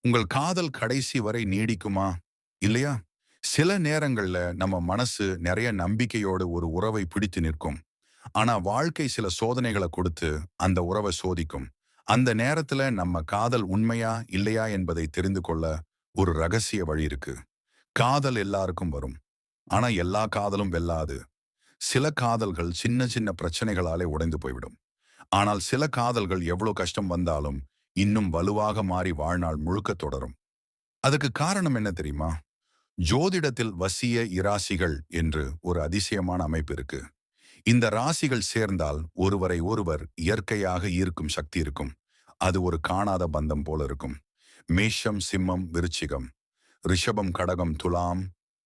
உங்கள் காதல் கடைசி வரை நீடிக்குமா? இல்லையா? சில நேரங்கள்ல நம்ம மனசு நிறைய நம்பிக்கையோடு ஒரு உறவை பிடித்து நிற்கும். ஆனா வாழ்க்கை சில சோதனைகள கொடுத்து அந்த உறவை சோதிக்கும். அந்த நேரத்துல நம்ம காதல் உண்மையா, இல்லையா என்பதை தெரிந்து கொள்ள ஒரு ரகசிய வழி இருக்கு. காதல் எல்லாருக்கும் வரும். ஆனா எல்லா காதலும் வெல்லாது. சில காதல்கள் சின்ன சின்ன பிரச்சனைகளாலே உடைந்து போய்விடும். ஆனால் சில காதல்கள் எவ்வளவு கஷ்டம் வந்தாலும் இன்னும் வலுவாக மாறி வாழ்நாள் முழுக்க தொடரும். அதுக்கு காரணம் என்ன தெரியுமா? ஜோதிடத்தில் வசிய இராசிகள் என்று ஒரு அதிசயமான அமைப்பு இருக்கு. இந்த ராசிகள் சேர்ந்தால் ஒருவரை ஒருவர் இயற்கையாக ஈர்க்கும் சக்தி இருக்கும். அது ஒரு காணாத பந்தம் போல இருக்கும். மேஷம் சிம்மம் விருச்சிகம், ரிஷபம் கடகம் துலாம்,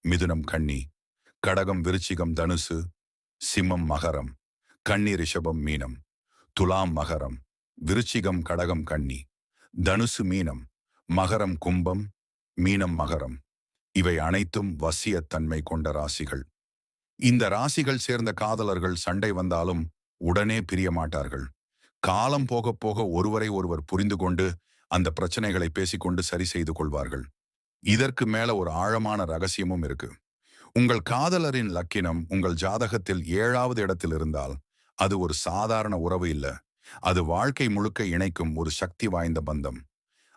மிதுனம் கன்னி, கடகம் விருச்சிகம் தனுசு, சிம்மம் மகரம், கன்னி ரிஷபம் மீனம், துலாம் மகரம், விருச்சிகம் கடகம் கன்னி, தனுசு மீனம், மகரம் கும்பம், மீனம் மகரம். இவை அனைத்தும் வசியத்தன்மை கொண்ட ராசிகள். இந்த ராசிகள் சேர்ந்த காதலர்கள் சண்டை வந்தாலும் உடனே பிரிய மாட்டார்கள். காலம் போக போக ஒருவரை ஒருவர் புரிந்து கொண்டு அந்த பிரச்சனைகளை பேசிக்கொண்டு சரி செய்து கொள்வார்கள். இதற்கு மேல ஒரு ஆழமான ரகசியமும் இருக்கு. உங்கள் காதலரின் லக்கினம் உங்கள் ஜாதகத்தில் 7வது இடத்தில் இருந்தால் அது ஒரு சாதாரண உறவு இல்ல. அது வாழ்க்கை முழுக்க இணைக்கும் ஒரு சக்தி வாய்ந்த பந்தம்.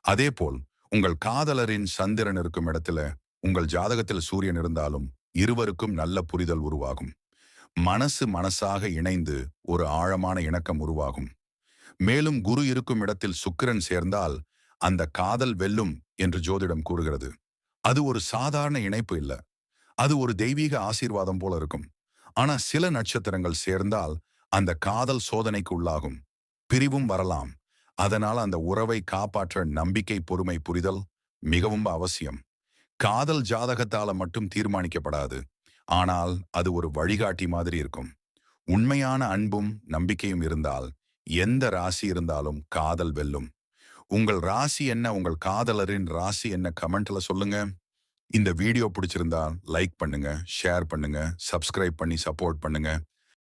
அதேபோல் உங்கள் காதலரின் சந்திரன் இருக்கும் இடத்துல உங்கள் ஜாதகத்தில் சூரியன் இருந்தாலும் இருவருக்கும் நல்ல புரிதல் உருவாகும். மனசு மனசாக இணைந்து ஒரு ஆழமான இணக்கம் உருவாகும். மேலும் குரு இருக்கும் இடத்தில் சுக்கிரன் சேர்ந்தால் அந்த காதல் வெல்லும் என்று ஜோதிடம் கூறுகிறது. அது ஒரு சாதாரண இணைப்பு இல்ல. அது ஒரு தெய்வீக ஆசீர்வாதம் போல இருக்கும். ஆனா சில நட்சத்திரங்கள் சேர்ந்தால் அந்த காதல் சோதனைக்கு உள்ளாகும். பிரிவும் வரலாம். அதனால் அந்த உறவை காப்பாற்ற நம்பிக்கை, பொறுமை, புரிதல் மிகவும் அவசியம். காதல் ஜாதகத்தால மட்டும் தீர்மானிக்கப்படாது. ஆனால் அது ஒரு வழிகாட்டி மாதிரி இருக்கும். உண்மையான அன்பும் நம்பிக்கையும் இருந்தால் எந்த ராசி இருந்தாலும் காதல் வெல்லும். உங்கள் ராசி என்ன? உங்கள் காதலரின் ராசி என்ன? கமெண்ட்ல சொல்லுங்க. இந்த வீடியோ பிடிச்சிருந்தா லைக் பண்ணுங்க, ஷேர் பண்ணுங்க, சப்ஸ்கிரைப் பண்ணி சப்போர்ட் பண்ணுங்க.